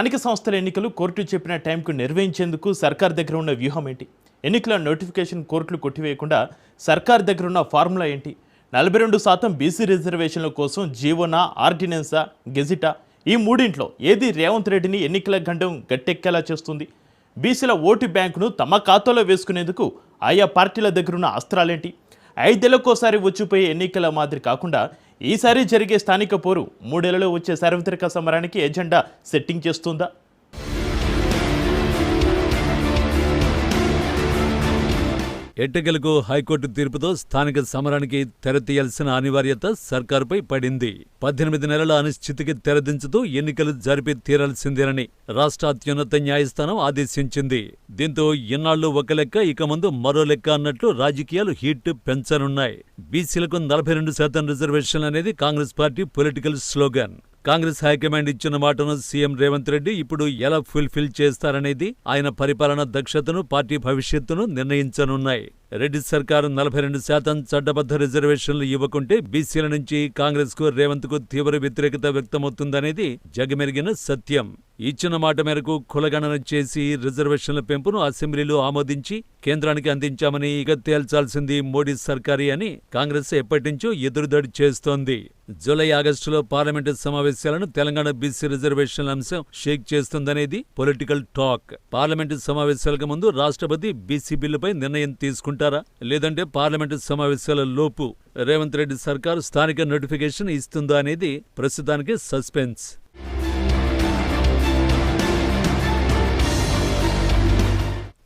స్థానిక సంస్థల ఎన్నికలు కోర్టు చెప్పిన టైంకు నిర్వహించేందుకు సర్కార్ దగ్గర ఉన్న వ్యూహం ఏంటి? ఎన్నికల నోటిఫికేషన్ కోర్టులు కొట్టివేయకుండా సర్కార్ దగ్గర ఉన్న ఫార్ములా ఏంటి? 42% బీసీ రిజర్వేషన్ల కోసం జీవోనా, ఆర్డినెన్సా, గెజిటా ఈ మూడింట్లో ఏది రేవంత్ రెడ్డిని ఎన్నికల గండం గట్టెక్కేలా చేస్తుంది? బీసీల ఓటు బ్యాంకును తమ ఖాతాలో వేసుకునేందుకు ఆయా పార్టీల దగ్గరున్న అస్త్రాలేంటి? 5 ఏళ్లకోసారి వచ్చిపోయే ఎన్నికల మాదిరి కాకుండా ఈసారి జరిగే స్థానిక పోరు 3 ఏళ్లలో వచ్చే సార్వత్రిక సమరానికి ఎజెండా సెట్టింగ్ చేస్తుందా? ఎట్టకేలకు హైకోర్టు తీర్పుతో స్థానిక సమరానికి తెరతీయాల్సిన అనివార్యత సర్కారుపై పడింది. 18 నెలల అనిశ్చితికి తెరదించుతూ ఎన్నికలు జరిపి తీరాల్సిందేనని రాష్ట్ర అత్యున్నత న్యాయస్థానం ఆదేశించింది. దీంతో ఇన్నాళ్లు ఒక లెక్క, ఇక ముందు మరో లెక్క అన్నట్లు రాజకీయాలు హీట్ పెంచనున్నాయి. బీసీలకు 42% రిజర్వేషన్ అనేది Congress party political slogan. Congress high command ఇచ్చిన మాటను సీఎం రేవంత్ రెడ్డి ఇప్పుడు ఎలా ఫుల్ఫిల్ చేస్తారనేది ఆయన పరిపాలన దక్షతను, పార్టీ భవిష్యత్తును నిర్ణయించనున్నాయి. రెడ్డి సర్కారు 42% చట్టబద్ధ రిజర్వేషన్లు ఇవ్వకుంటే బీసీల నుంచి కాంగ్రెస్ కు, రేవంత్ కు తీవ్ర వ్యతిరేకత వ్యక్తమవుతుందనేది జగమెరిగిన సత్యం. ఇచ్చిన మాట మేరకు కులగణన చేసి రిజర్వేషన్ల పెంపును అసెంబ్లీలో ఆమోదించి కేంద్రానికి అందించామని ఇక తేల్చాల్సింది మోడీ సర్కారీ అని కాంగ్రెస్ ఎప్పటినుంచో ఎదురుదాడి చేస్తోంది. జూలై, ఆగస్టులో పార్లమెంటు సమావేశాలను తెలంగాణ బీసీ రిజర్వేషన్ల అంశం షేక్ చేస్తుందనేది పొలిటికల్ టాక్. పార్లమెంటు సమావేశాలకు ముందు రాష్ట్రపతి బీసీ బిల్లుపై నిర్ణయం తీసుకుంటారా, లేదంటే పార్లమెంటు సమావేశాల లోపు రేవంత్ రెడ్డి సర్కారు స్థానిక నోటిఫికేషన్ ఇస్తుందా అనేది ప్రస్తుతానికి సస్పెన్స్.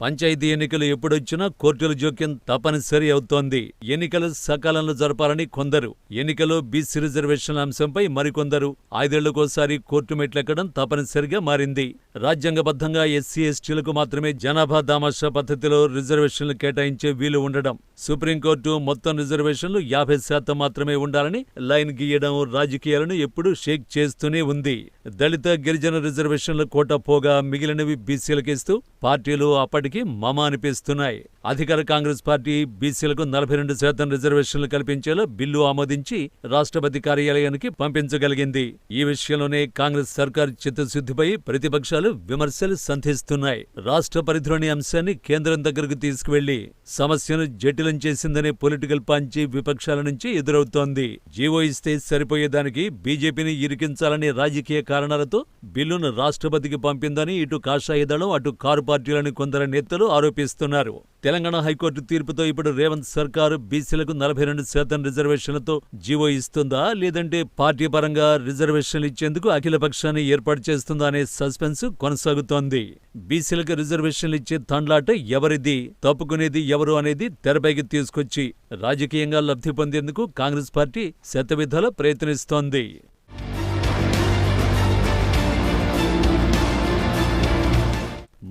పంచాయతీ ఎన్నికలు ఎప్పుడొచ్చినా కోర్టుల జోక్యం తప్పనిసరి అవుతోంది. ఎన్నికలు సకాలంలో జరపాలని కొందరు, ఎన్నికల్లో బీసీ రిజర్వేషన్ల అంశంపై మరికొందరు 5 ఏళ్లకోసారి కోర్టు మెట్లెక్కడం తప్పనిసరిగా మారింది. రాజ్యాంగబద్ధంగా ఎస్సీ, ఎస్టీలకు మాత్రమే జనాభా దామాషా పద్ధతిలో రిజర్వేషన్లు కేటాయించే వీలు ఉండడం, సుప్రీంకోర్టు మొత్తం రిజర్వేషన్లు 50% మాత్రమే ఉండాలని లైన్ గీయడం రాజకీయాలను ఎప్పుడూ షేక్ చేస్తూనే ఉంది. దళిత, గిరిజన రిజర్వేషన్ల కోటా పోగా మిగిలినవి బీసీలకిస్తూ పార్టీలు అప్పటికి మమ అనిపిస్తున్నాయి. అధికార కాంగ్రెస్ పార్టీ బీసీలకు 42% రిజర్వేషన్లు కల్పించేలా బిల్లు ఆమోదించి రాష్ట్రపతి కార్యాలయానికి పంపించగలిగింది. ఈ విషయంలోనే కాంగ్రెస్ సర్కార్ చిత్తశుద్ధిపై ప్రతిపక్షాలు విమర్శలు సంధిస్తున్నాయి. రాష్ట్ర పరిధిలోని అంశాన్ని కేంద్రం దగ్గరకు తీసుకువెళ్లి సమస్యను జటిలం చేసిందనే పొలిటికల్ పాంచి విపక్షాల నుంచి ఎదురవుతోంది. జీవో ఇస్తే సరిపోయేదానికి బీజేపీని ఇరికించాలనే రాజకీయ కారణాలతో బిల్లును రాష్ట్రపతికి పంపిందని ఇటు కాషాయ దళం, అటు కారు పార్టీలని కొందరు నేతలు ఆరోపిస్తున్నారు. తెలంగాణ హైకోర్టు తీర్పుతో ఇప్పుడు రేవంత్ సర్కారు బీసీలకు 42% రిజర్వేషన్లతో జీవో ఇస్తుందా, లేదంటే పార్టీ పరంగా రిజర్వేషన్లు ఇచ్చేందుకు అఖిల పక్షాన్ని ఏర్పాటు చేస్తుందా అనే సస్పెన్స్ కొనసాగుతోంది. బీసీలకు రిజర్వేషన్లు ఇచ్చే తండ్లాట ఎవరిది, తప్పుకునేది ఎవరు అనేది తెరపైకి తీసుకొచ్చి రాజకీయంగా లబ్ధి పొందేందుకు కాంగ్రెస్ పార్టీ శతవిధాలా ప్రయత్నిస్తోంది.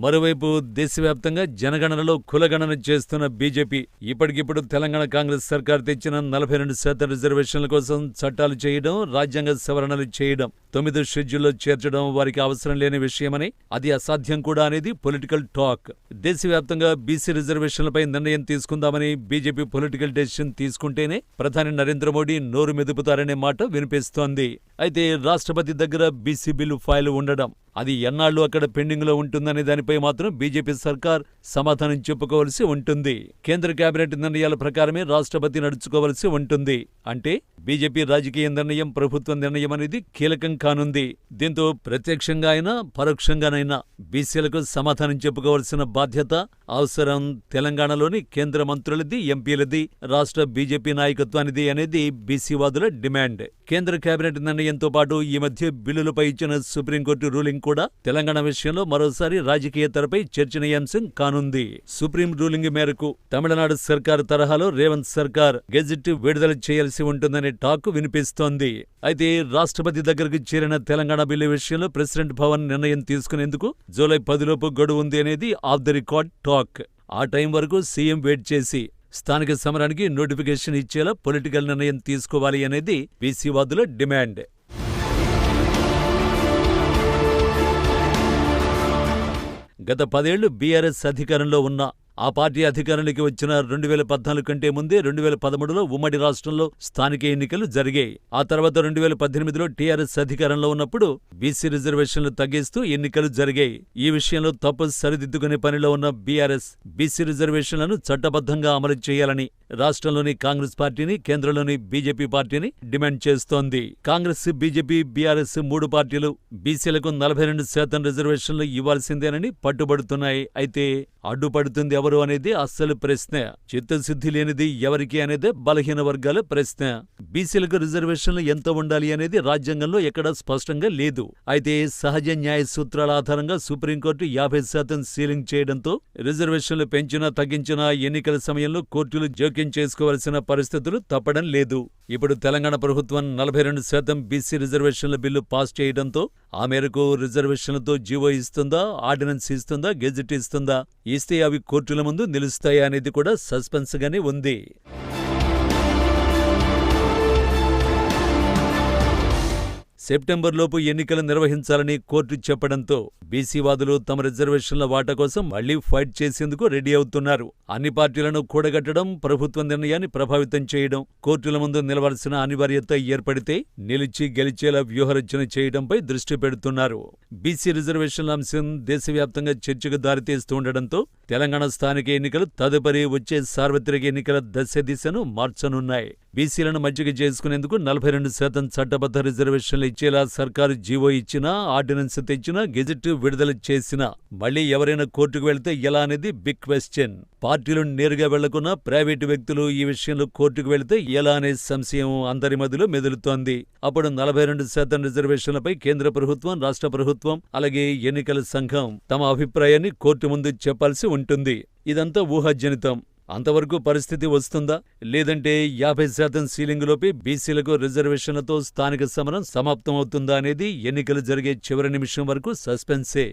మరోవైపు దేశవ్యాప్తంగా జనగణనలో కులగణన చేస్తున్న బీజేపీ ఇప్పటికిప్పుడు తెలంగాణ కాంగ్రెస్ సర్కార్ తెచ్చిన 42% రిజర్వేషన్ల కోసం చట్టాలు చేయడం, రాజ్యాంగ సవరణలు చేయడం, 9వ షెడ్యూల్లో చేర్చడం వారికి అవసరం లేని విషయమని, అది అసాధ్యం కూడా అనేది పొలిటికల్ టాక్. దేశవ్యాప్తంగా బీసీ రిజర్వేషన్లపై నిర్ణయం తీసుకుందామని బీజేపీ పొలిటికల్ డెసిషన్ తీసుకుంటేనే ప్రధాని నరేంద్ర మోడీ నోరు మెదుపుతారనే మాట వినిపిస్తోంది. అయితే రాష్ట్రపతి దగ్గర బీసీ బిల్లు ఫైలు ఉండడం, అది ఎన్నాళ్లు అక్కడ పెండింగ్లో ఉంటుందనే దానిపై మాత్రం బీజేపీ సర్కార్ సమాధానం చెప్పుకోవలసి ఉంటుంది. కేంద్ర కేబినెట్ నిర్ణయాల ప్రకారమే రాష్ట్రపతి నడుచుకోవలసి ఉంటుంది. అంటే బీజేపీ రాజకీయ నిర్ణయం, ప్రభుత్వ నిర్ణయం అనేది కీలకం కానుంది. దీంతో ప్రత్యక్షంగా అయినా పరోక్షంగానైనా బీసీలకు సమాధానం చెప్పుకోవాల్సిన బాధ్యత, అవసరం తెలంగాణలోని కేంద్ర మంత్రులది, ఎంపీలది, రాష్ట్ర బీజేపీ నాయకత్వానిది అనేది బీసీవాదుల డిమాండ్. కేంద్ర కేబినెట్ నిర్ణయంతో పాటు ఈ మధ్య బిల్లులపై ఇచ్చిన సుప్రీంకోర్టు రూలింగ్ కూడా తెలంగాణ విషయంలో మరోసారి రాజకీయ తెరపై చర్చనీయాంశం కానుంది. సుప్రీం రూలింగ్ మేరకు తమిళనాడు సర్కారు తరహాలో రేవంత్ సర్కార్ గెజిట్ విడుదల చేయాల్సి ఉంటుందనే టాక్ వినిపిస్తోంది. అయితే రాష్ట్రపతి దగ్గరకు చేరిన తెలంగాణ బిల్లు విషయంలో ప్రెసిడెంట్ భవన్ నిర్ణయం తీసుకునేందుకు జూలై 10లోపు గడువు ఉంది అనేది ఆఫ్ ది రికార్డ్ టాక్. ఆ టైం వరకు సీఎం వెయిట్ చేసి స్థానిక సమరానికి నోటిఫికేషన్ ఇచ్చేలా పొలిటికల్ నిర్ణయం తీసుకోవాలి అనేది బీసీవాదుల డిమాండ్. గత 10 ఏళ్లు బీఆర్ఎస్ అధికారంలో ఉన్న ఆ పార్టీ అధికారంలోకి వచ్చిన 2014 కంటే ముందే 2013లో ఉమ్మడి రాష్ట్రంలో స్థానిక ఎన్నికలు జరిగాయి. ఆ తర్వాత 2018లో టీఆర్ఎస్ అధికారంలో ఉన్నప్పుడు బీసీ రిజర్వేషన్లు తగ్గిస్తూ ఎన్నికలు జరిగాయి. ఈ విషయంలో తప్పు సరిదిద్దుకునే పనిలో ఉన్న బీఆర్ఎస్ బీసీ రిజర్వేషన్లను చట్టబద్ధంగా అమలు చేయాలని రాష్ట్రంలోని కాంగ్రెస్ పార్టీని, కేంద్రంలోని బీజేపీ పార్టీని డిమాండ్ చేస్తోంది. కాంగ్రెస్, బీజేపీ, బీఆర్ఎస్ 3 పార్టీలు బీసీలకు 42% రిజర్వేషన్లు ఇవ్వాల్సిందేనని పట్టుబడుతున్నాయి. అయితే అడ్డుపడుతుంది ఎవరు అనేది అస్సలు ప్రశ్న. చిత్తశుద్ధి లేనిది ఎవరికి అనేదే బలహీన వర్గాల ప్రశ్న. బీసీలకు రిజర్వేషన్లు ఎంత ఉండాలి అనేది రాజ్యాంగంలో ఎక్కడా స్పష్టంగా లేదు. అయితే సహజ న్యాయ సూత్రాల ఆధారంగా సుప్రీంకోర్టు 50% సీలింగ్ చేయడంతో రిజర్వేషన్లు పెంచినా తగ్గించినా ఎన్నికల సమయంలో కోర్టులు జోక్యం చేసుకోవాల్సిన పరిస్థితులు తప్పడం లేదు. ఇప్పుడు తెలంగాణ ప్రభుత్వం 42% బీసీ రిజర్వేషన్ల బిల్లు పాస్ చేయడంతో ఆ మేరకు రిజర్వేషన్లతో జీవో ఇస్తుందా, ఆర్డినెన్స్ ఇస్తుందా, గెజిట్ ఇస్తుందా, ఇస్తే అవి కోర్టుల ముందు నిలుస్తాయా అనేది కూడా సస్పెన్స్ గానే ఉంది. సెప్టెంబర్లోపు ఎన్నికలు నిర్వహించాలని కోర్టు చెప్పడంతో బీసీవాదులు తమ రిజర్వేషన్ల వాటా కోసం మళ్లీ ఫైట్ చేసేందుకు రెడీ అవుతున్నారు. అన్ని పార్టీలను కూడగట్టడం, ప్రభుత్వ నిర్ణయాన్ని ప్రభావితం చేయడం, కోర్టుల ముందు నిలవాల్సిన అనివార్యత ఏర్పడితే నిలిచి గెలిచేలా వ్యూహరచన చేయడంపై దృష్టి పెడుతున్నారు. బీసీ రిజర్వేషన్ల అంశం దేశవ్యాప్తంగా చర్చకు దారితీస్తుండటంతో తెలంగాణ స్థానిక ఎన్నికలు తదుపరి వచ్చే సార్వత్రిక ఎన్నికల దశను మార్చనున్నాయి. బీసీలను మజ్జిగ చేసుకునేందుకు 42% చట్టబద్ధ రిజర్వేషన్లు ఇచ్చేలా సర్కారు జీవో ఇచ్చినా, ఆర్డినెన్స్ తెచ్చినా, గెజిట్ విడుదల చేసినా మళ్లీ ఎవరైనా కోర్టుకు వెళ్తే ఎలా అనేది బిగ్ క్వశ్చన్. పార్టీలు నేరుగా వెళ్లకున్నా ప్రైవేటు వ్యక్తులు ఈ విషయంలో కోర్టుకు వెళితే ఎలా అనే సంశయం అందరి మధ్యలో మెదులుతోంది. అప్పుడు 42% రిజర్వేషన్లపై కేంద్ర ప్రభుత్వం, రాష్ట్ర ప్రభుత్వం, అలాగే ఎన్నికల సంఘం తమ అభిప్రాయాన్ని కోర్టు ముందు చెప్పాల్సి ఉంటుంది. ఇదంతా ఊహాజనితం. అంతవరకు పరిస్థితి వస్తుందా, లేదంటే 50% సీలింగులోపే బీసీలకు రిజర్వేషన్లతో స్థానిక సమరం సమాప్తమవుతుందా అనేది ఎన్నికలు జరిగే చివరి నిమిషం వరకు సస్పెన్సే.